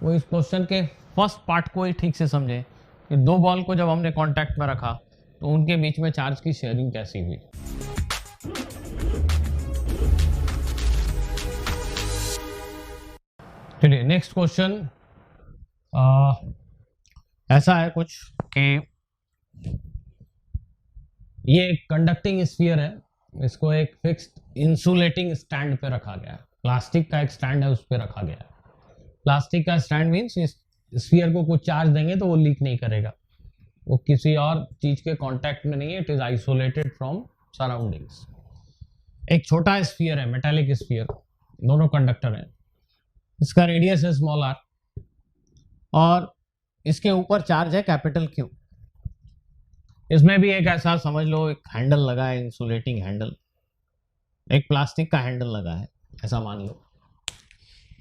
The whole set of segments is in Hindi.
वो इस क्वेश्चन के फर्स्ट पार्ट को ही ठीक से समझे कि दो बॉल को जब हमने कांटेक्ट में रखा तो उनके बीच में चार्ज की शेयरिंग कैसी हुई। चलिए नेक्स्ट क्वेश्चन ऐसा है कुछ कि ये एक कंडक्टिंग स्फीयर है, इसको एक फिक्स्ड इंसुलेटिंग स्टैंड पे रखा गया है। प्लास्टिक का एक स्टैंड है, उस पर रखा गया है। प्लास्टिक का स्टैंड मीन्स इस स्फीयर को कुछ चार्ज देंगे तो वो लीक नहीं करेगा, वो किसी और चीज के कांटेक्ट में नहीं है, it is isolated from surroundings. एक छोटा स्फीयर है, मेटालिक स्फीयर, दोनों कंडक्टर हैं, इसका रेडियस है स्मॉल आर और इसके ऊपर चार्ज है कैपिटल क्यू। इसमें भी एक ऐसा समझ लो, एक हैंडल लगा है, इंसुलेटिंग हैंडल, एक प्लास्टिक का हैंडल लगा है ऐसा मान लो।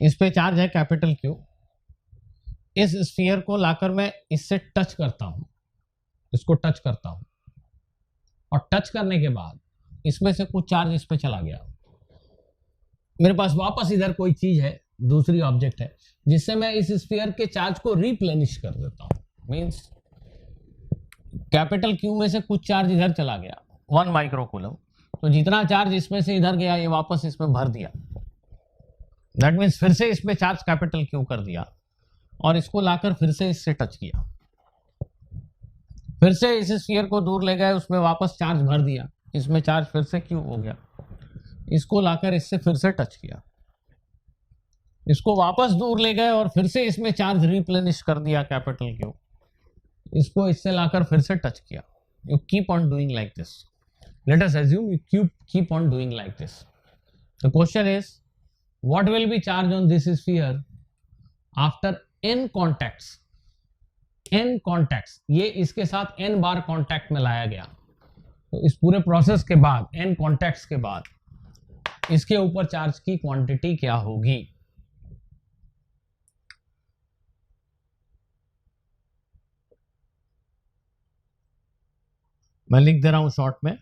इस पे चार्ज है कैपिटल क्यू। इस स्फीयर को लाकर मैं इससे टच करता हूं, इसको टच करता हूं और टच करने के बाद इसमें से कुछ चार्ज इस पे चला गया। मेरे पास वापस इधर कोई चीज है, दूसरी ऑब्जेक्ट है, जिससे मैं इस स्फीयर के चार्ज को रिप्लेनिश कर देता हूं। मींस कैपिटल क्यू में से कुछ चार्ज इधर चला गया 1 माइक्रोकूलम, तो जितना चार्ज इसमें से इधर गया ये वापस इसमें भर दिया। दैट मीन्स फिर से इसमें चार्ज कैपिटल क्यू कर दिया और इसको लाकर फिर से इससे टच किया, फिर से इस स्फीयर को दूर ले गए, उसमें वापस चार्ज भर दिया, इसमें चार्ज फिर से क्यू हो गया, इसको लाकर इससे फिर से टच किया, इसको वापस दूर ले गए और फिर से इसमें चार्ज रिप्लेनिश कर दिया कैपिटल क्यू, इसको इससे लाकर फिर से टच किया। You keep on doing like this. Let us assume you keep on doing like this. The question is what will be charge on this sphere after n contacts. n contacts, ये इसके साथ n बार कॉन्टैक्ट में लाया गया, तो इस पूरे प्रोसेस के बाद n कॉन्टैक्ट्स के बाद इसके ऊपर चार्ज की क्वांटिटी क्या होगी। मैं लिख दे रहा हूं शॉर्ट में।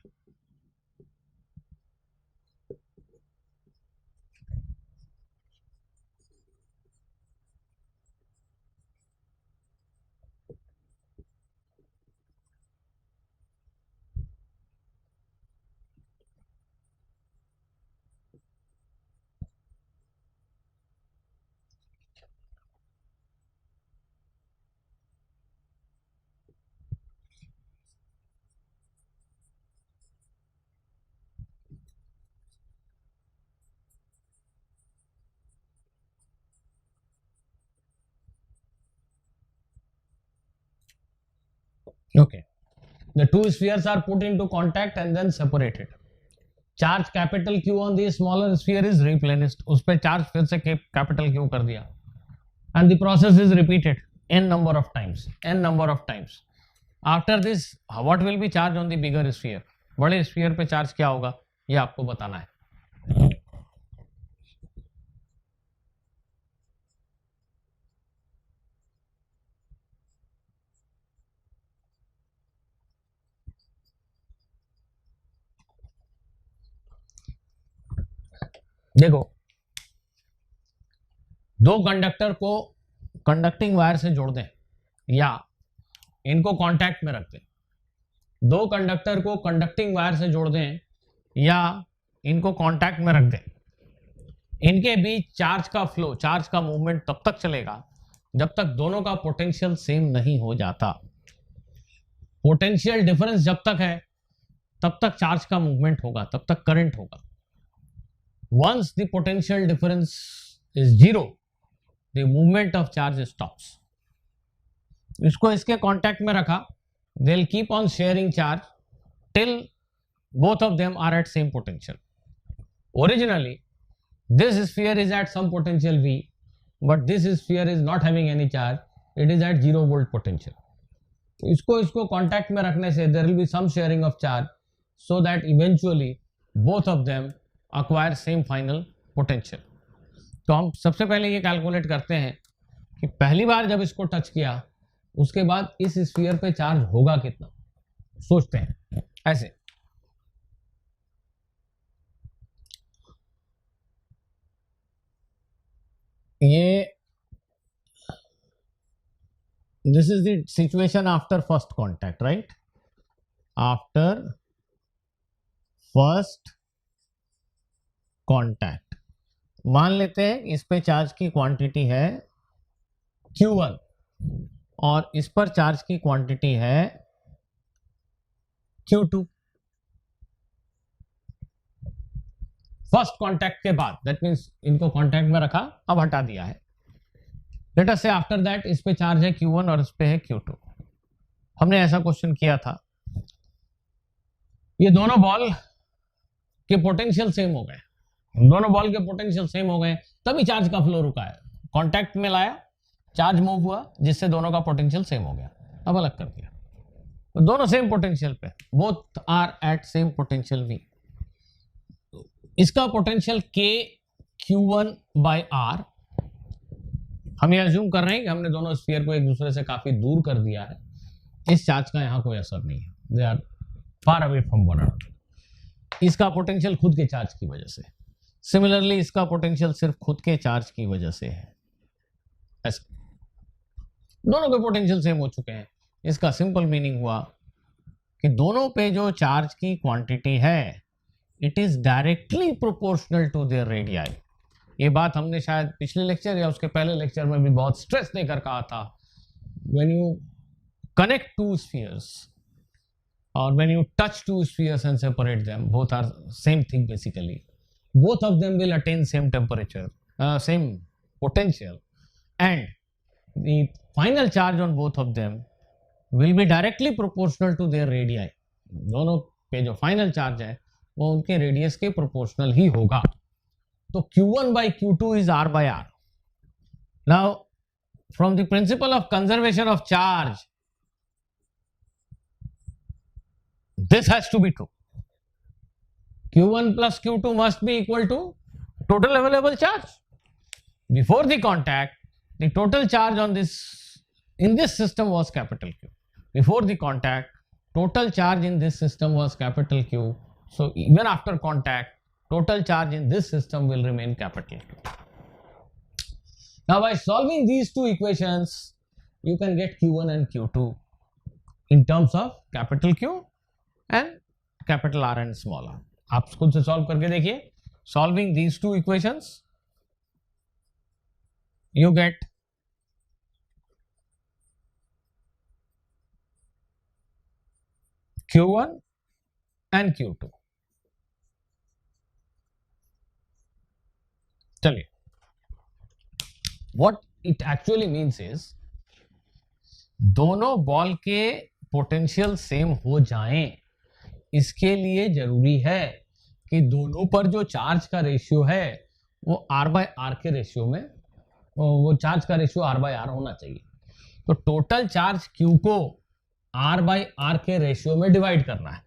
Okay, the two spheres are put into contact and then separated. Charge capital Q on the smaller sphere is replenished, उस पे चार्ज फिर से कैपिटल Q कर दिया, and the process is repeated n number of times. After this, what will be charge on the bigger sphere? बड़े स्फीयर पे चार्ज क्या होगा ये आपको बताना है। देखो, दो कंडक्टर को कंडक्टिंग वायर से जोड़ दें या इनको कांटेक्ट में रख दें, दो कंडक्टर को कंडक्टिंग वायर से जोड़ दें या इनको कांटेक्ट में रख दें, इनके बीच चार्ज का फ्लो, चार्ज का मूवमेंट तब तक चलेगा जब तक दोनों का पोटेंशियल सेम नहीं हो जाता। पोटेंशियल डिफरेंस जब तक है तब तक चार्ज का मूवमेंट होगा, तब तक करंट होगा। Once the potential difference is zero, the movement of charge stops. इसको इसके कांटेक्ट में रखा, they'll keep on sharing charge till both of them are at same potential. Originally, this sphere is at some potential V, but this sphere is not having any charge, it is at 0 volt potential. इसको कांटेक्ट में रखने से there will be some sharing of charge so that eventually both of them acquire same final potential. तो हम सबसे पहले ये कैलकुलेट करते हैं कि पहली बार जब इसको टच किया उसके बाद इस स्फीयर पे चार्ज होगा कितना, सोचते हैं ऐसे। ये this is the situation after first contact, right? After first contact मान लेते हैं इस पे चार्ज की क्वांटिटी है Q1 और इस पर चार्ज की क्वांटिटी है Q2। फर्स्ट कॉन्टैक्ट के बाद, दैट मीन्स इनको कॉन्टैक्ट में रखा, अब हटा दिया है। लेट अस से आफ्टर दैट इस पे चार्ज है Q1 और इस पे है Q2। हमने ऐसा क्वेश्चन किया था, ये दोनों बॉल के पोटेंशियल सेम हो गए, दोनों बॉल के पोटेंशियल सेम हो गए, तभी चार्ज का फ्लो रुका है। कांटेक्ट में लाया, चार्ज मूव हुआ, जिससे दोनों का पोटेंशियल सेम हो गया, अब अलग कर दिया। तो दोनों सेम पोटेंशियल पे, both are at same potential V। इसका potential K Q1 by R, हम ये अज्यूम कर रहे हैं कि हमने दोनों स्फीयर को एक दूसरे से काफी दूर कर दिया है, इस चार्ज का यहां कोई असर नहीं है, they are far away from one another. इसका पोटेंशियल खुद के चार्ज की वजह से, सिमिलरली इसका पोटेंशियल सिर्फ खुद के चार्ज की वजह से है। ऐसा दोनों के पोटेंशियल सेम हो चुके हैं। इसका सिंपल मीनिंग हुआ कि दोनों पे जो चार्ज की क्वांटिटी है it is directly proportional to their radii. ये बात हमने शायद पिछले लेक्चर या उसके पहले लेक्चर में भी बहुत स्ट्रेस देकर कहा था। When you connect to spheres or when you touch two spheres and separate them, both are same thing basically, both of them will attain same temperature, same potential, and the final charge on both of them will be directly proportional to their radii। दोनों पे जो फाइनल चार्ज है वो उनके रेडियस के प्रोपोर्शनल ही होगा। तो Q1 by Q2 is R by R। now from the principle of conservation of charge, this has to be true, Q1 plus Q2 must be equal to total available charge। Before the contact the total charge on this in this system was capital Q, before the contact total charge in this system was capital Q, so even after contact total charge in this system will remain capital Q। now by solving these two equations you can get Q1 and Q2 in terms of capital Q and capital R and small r। आप खुद से सॉल्व करके देखिए। Solving these two equations you get Q1 and Q2। चलिए, what it actually means is दोनों बॉल के पोटेंशियल सेम हो जाएं, इसके लिए जरूरी है कि दोनों पर जो चार्ज का रेशियो है वो R by R के रेशियो में, वो चार्ज का रेशियो R by R होना चाहिए। तो टोटल चार्ज Q को R by R के रेशियो में डिवाइड करना है।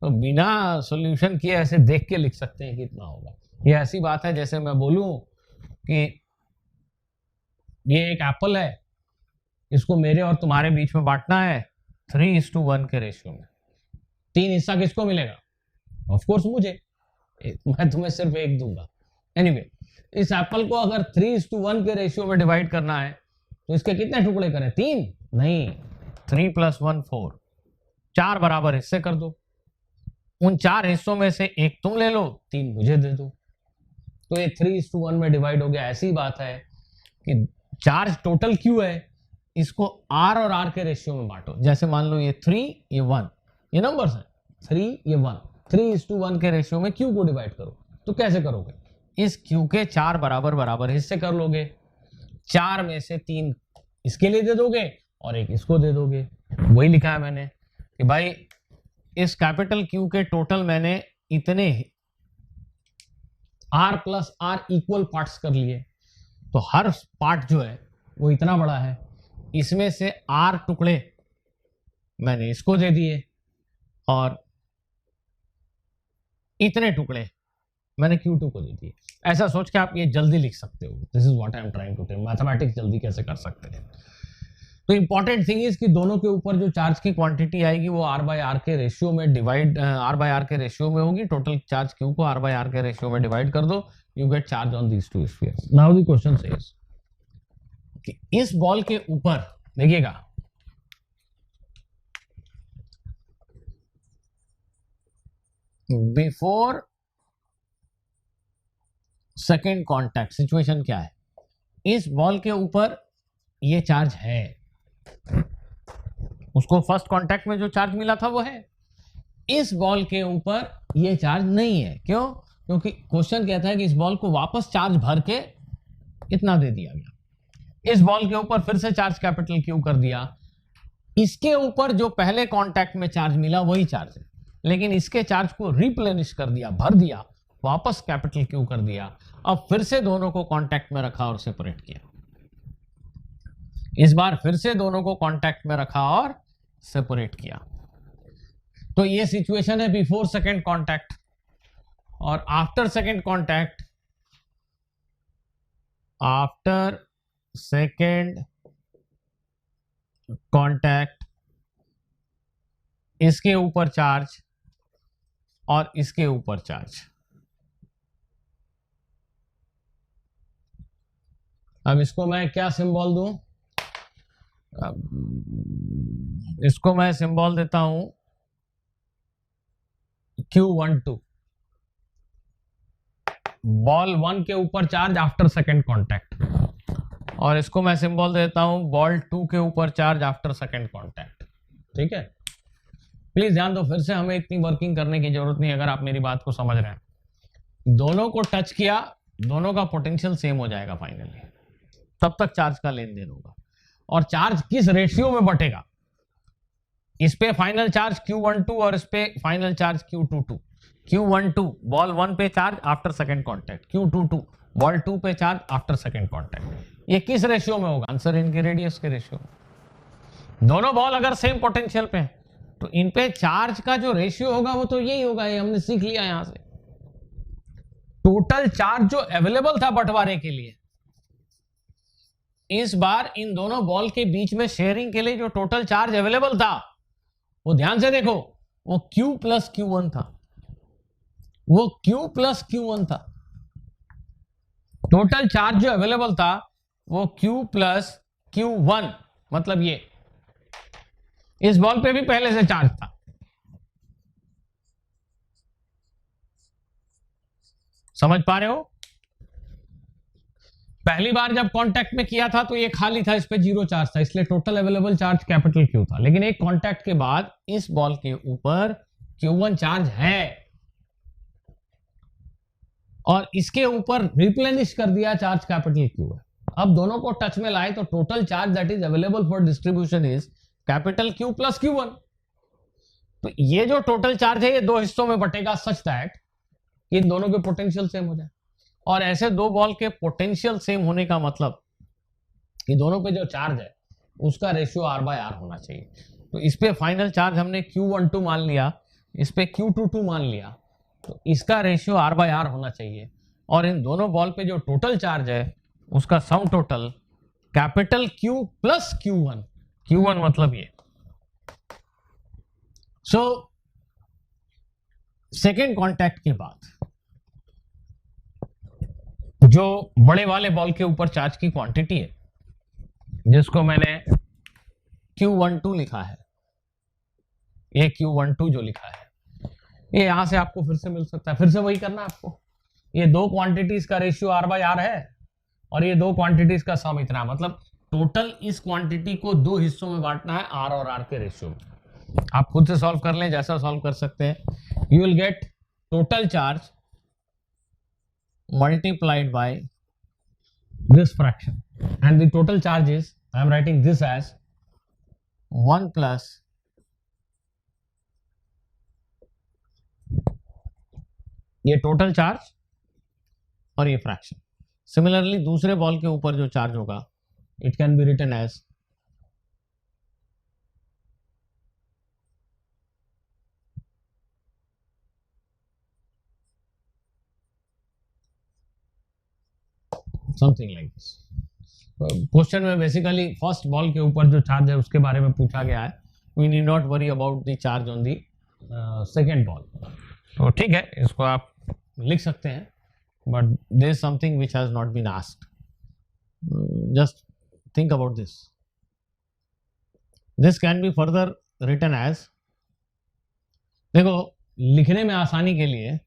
तो बिना सॉल्यूशन किए ऐसे देख के लिख सकते हैं कितना होगा। ये ऐसी बात है जैसे मैं बोलूं कि ये एक एप्पल है, इसको मेरे और तुम्हारे बीच में बांटना है 3:1 के रेशियो में। 3 हिस्सा किसको मिलेगा? ऑफ कोर्स मुझे, मैं तुम्हें सिर्फ 1 दूंगा। एनीवे, इस एप्पल को अगर 3:1 के रेशियो में डिवाइड करना है तो इसके कितने टुकड़े करें? 3 नहीं, 3 + 1 4, 4 बराबर हिस्से कर दो। उन 4 हिस्सों में से एक तुम ले लो, 3 मुझे दे दो, तो ये 3:1 में डिवाइड हो गया। ऐसी बात है कि चार्ज टोटल Q है, इसको R और R के रेशियो में बांटो। जैसे मान लो ये 3 ये 1, ये नंबर्स हैं, 3 ये 1, 3:1 के रेशियो में Q को डिवाइड करो। तो कैसे करोगे? इस Q के 4 बराबर बराबर हिस्से कर लोगे, 4 में से 3 इसके लिए दे दोगे और 1 इसको दे दोगे। वही लिखा है मैंने कि भाई इस कैपिटल Q के टोटल मैंने इतने R + R इक्वल पार्ट्स कर लिए, तो हर पार्ट जो है वो इतना बड़ा है, इसमें से R टुकड़े मैंने इसको दे दिए और इतने टुकड़े मैंने Q2 को दे दिए। ऐसा सोच के आप ये जल्दी लिख सकते हो। This is what I am trying to tell, mathematics जल्दी कैसे कर सकते हैं। तो इंपॉर्टेंट थिंग इज कि दोनों के ऊपर जो चार्ज की क्वांटिटी आएगी वो R by R के रेशियो में डिवाइड, R by R के रेशियो में होगी। टोटल चार्ज Q को R by R के रेशियो में डिवाइड कर दो, you get charge on these two spheres. Now the question says कि इस बॉल के ऊपर देखिएगा, बिफोर सेकेंड कॉन्टैक्ट सिचुएशन क्या है, इस बॉल के ऊपर ये चार्ज है, उसको फर्स्ट कांटेक्ट में जो चार्ज मिला था वो है। इस बॉल के ऊपर ये चार्ज नहीं है। क्यों? क्योंकि क्वेश्चन कहता है कि इस बॉल को वापस चार्ज भर के इतना दे दिया गया। इस बॉल के ऊपर फिर से चार्ज कैपिटल क्यू कर दिया। इसके ऊपर जो पहले कांटेक्ट में चार्ज मिला वही चार्ज है, लेकिन इसके चार्ज को रिप्लेनिश कर दिया, भर दिया, वापस कैपिटल क्यू कर दिया। अब फिर से दोनों को कांटेक्ट में रखा और सेपरेट किया। इस बार फिर से दोनों को कांटेक्ट में रखा और सेपरेट किया। तो ये सिचुएशन है बिफोर सेकेंड कांटेक्ट। और after second contact, after second contact, इसके ऊपर चार्ज और इसके ऊपर चार्ज। अब इसको मैं क्या सिंबल दूं? इसको मैं सिंबल देता हूं Q12। बॉल 1 के ऊपर चार्ज आफ्टर सेकेंड कांटेक्ट, और इसको मैं सिंबल देता हूं बॉल 2 के ऊपर चार्ज आफ्टर सेकेंड कांटेक्ट। ठीक है, प्लीज ध्यान दो, फिर से हमें इतनी वर्किंग करने की जरूरत नहीं अगर आप मेरी बात को समझ रहे हैं। दोनों को टच किया, दोनों का पोटेंशियल सेम हो जाएगा फाइनली, तब तक चार्ज का लेन देन होगा। और चार्ज किस रेशियो में बटेगा? इस पे फाइनल चार्ज Q12 और इस पे final charge Q22। Q12 ball 1 पे charge after second contact, Q22 ball 2 पे चार्ज आफ्टर सेकेंड कांटेक्ट। ये किस रेशियो में होगा? आंसर इनके रेडियस के रेशियो में। दोनों बॉल अगर सेम पोटेंशियल पे है तो इन पे चार्ज का जो रेशियो होगा वो तो यही होगा। ये हमने सीख लिया यहां से। टोटल चार्ज जो अवेलेबल था बंटवारे के लिए, इस बार इन दोनों बॉल के बीच में शेयरिंग के लिए जो टोटल चार्ज अवेलेबल था वो ध्यान से देखो, वो Q प्लस Q1 था। वो Q प्लस Q1 था। टोटल चार्ज जो अवेलेबल था वो Q प्लस Q1, मतलब ये इस बॉल पे भी पहले से चार्ज था। समझ पा रहे हो? पहली बार जब कांटेक्ट में किया था तो ये खाली था, इस पे जीरो चार्ज था, इसलिए total available charge capital Q था। लेकिन एक कांटेक्ट के बाद इस बॉल के ऊपर Q1 चार्ज है और इसके ऊपर रिप्लेनिश कर दिया चार्ज कैपिटल Q है। अब दोनों को टच में लाए तो total charge that is available for distribution is capital Q plus Q1। तो ये जो टोटल चार्ज है ये दो हिस्सों में बटेगा सच दैट इन दोनों के पोटेंशियल सेम हो जाए। और ऐसे दो बॉल के पोटेंशियल सेम होने का मतलब कि दोनों पे जो चार्ज है उसका रेशियो R/R होना चाहिए। तो इस पे फाइनल चार्ज हमने Q12 मान लिया, इस पे Q22 मान लिया, तो इसका रेशियो R/R होना चाहिए। और इन दोनों बॉल पे जो टोटल चार्ज है उसका sum total capital Q plus Q1, Q1 मतलब ये। सो सेकेंड कांटेक्ट के बाद जो बड़े वाले बॉल के ऊपर चार्ज की क्वांटिटी है जिसको मैंने Q12 लिखा है, ये Q12 जो लिखा है ये यहां से आपको फिर से मिल सकता है। फिर से वही करना है आपको। ये दो क्वांटिटीज का रेशियो R/R है और ये दो क्वांटिटीज का सम इतना, मतलब टोटल इस क्वांटिटी को दो हिस्सों में बांटना है R और R के रेशियो में। आप खुद से सॉल्व कर लें, जैसा सॉल्व कर सकते हैं। You will get total charge multiplied by this fraction, and the total charge is, I am writing this as 1 plus ये टोटल चार्ज और ये फ्रैक्शन। सिमिलरली दूसरे बॉल के ऊपर जो चार्ज होगा it can be written as something like this. Question में बेसिकली फर्स्ट बॉल के ऊपर जो चार्ज है उसके बारे में पूछा गया है। We need not worry about the charge on the second ball. तो ठीक है, इसको आप लिख सकते हैं, but there is something which has not been asked. Just think about this. This can be further written as, देखो लिखने में आसानी के लिए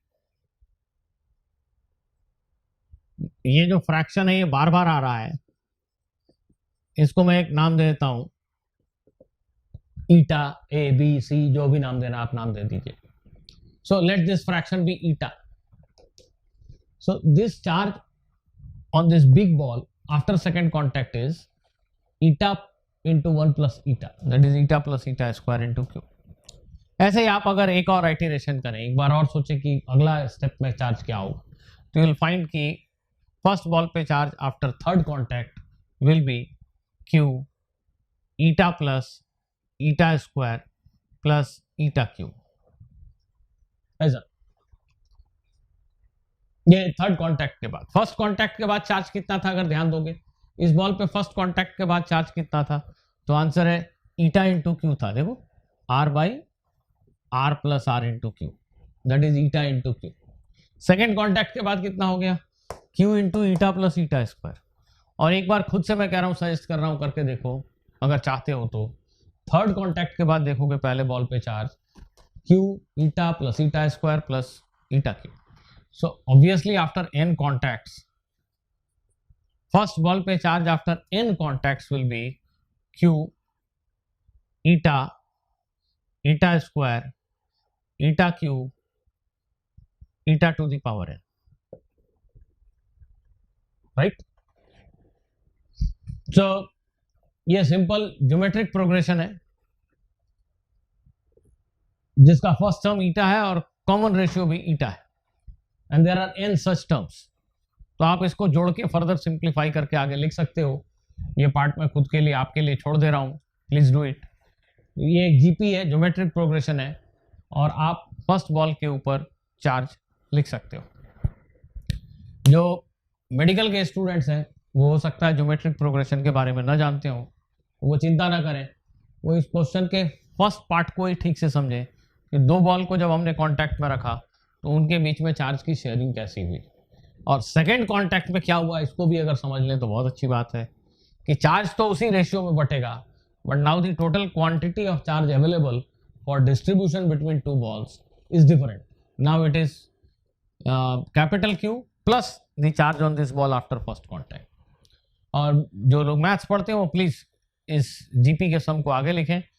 ये जो फ्रैक्शन है ये बार बार आ रहा है, इसको मैं एक नाम दे देता हूं, ईटा, ए बी सी, जो भी नाम देना आप नाम दे दीजिए. So let this fraction be eta. So this charge on this big ball after second contact is eta into 1 plus eta, that is eta plus eta square into q. ऐसे ही आप अगर एक और आइटरेशन करें, एक बार और सोचें कि अगला स्टेप में चार्ज क्या हो, तो यू विल फाइंड कि फर्स्ट बॉल पे charge after third contact will be q eta plus eta square plus eta q. ऐसा ये थर्ड कांटेक्ट के बाद. फर्स्ट कांटेक्ट के बाद चार्ज कितना था, अगर ध्यान दोगे इस बॉल पे फर्स्ट कांटेक्ट के बाद चार्ज कितना था, तो आंसर है ईटा इंटू क्यू था. देखो R by R plus R into Q, that is eta into Q. Second contact के बाद कितना हो गया, Q into eta plus eta square. और एक बार खुद से मैं कह रहा हूँ, सजेस्ट कर रहा हूँ, करके देखो अगर चाहते हो तो. थर्ड कांटेक्ट के बाद देखोगे पहले बॉल पे चार्ज क्यू ईटा plus eta square plus eta Q. So obviously after n contacts, first ball पे charge after n contacts will be q eta eta square eta q eta to the power n, right? So ये सिंपल ज्योमेट्रिक प्रोग्रेशन है जिसका फर्स्ट टर्म ईटा है और कॉमन रेशियो भी ईटा है. And there are n such terms. तो आप इसको जोड़ के फर्दर सिंप्लीफाई करके आगे लिख सकते हो. ये पार्ट मैं खुद के लिए आपके लिए छोड़ दे रहा हूँ, प्लीज डू इट. ये एक जीपी है, ज्योमेट्रिक प्रोग्रेशन है, और आप फर्स्ट बॉल के ऊपर चार्ज लिख सकते हो. जो मेडिकल के स्टूडेंट्स हैं वो हो सकता है ज्योमेट्रिक प्रोग्रेशन के बारे में ना जानते हो, वो चिंता ना करें, वो इस क्वेश्चन के फर्स्ट पार्ट को ही ठीक से समझें कि दो बॉल को जब हमने कॉन्टैक्ट में रखा तो उनके बीच में चार्ज की शेयरिंग कैसी हुई, और सेकेंड कॉन्टैक्ट में क्या हुआ इसको भी अगर समझ लें तो बहुत अच्छी बात है कि चार्ज तो उसी रेशियो में बटेगा, but now the total quantity of charge available for distribution between two balls is different. Now it is capital Q plus the charge on this ball after first contact. और जो लोग मैथ्स पढ़ते हैं वो प्लीज इस जीपी के सम को आगे लिखें.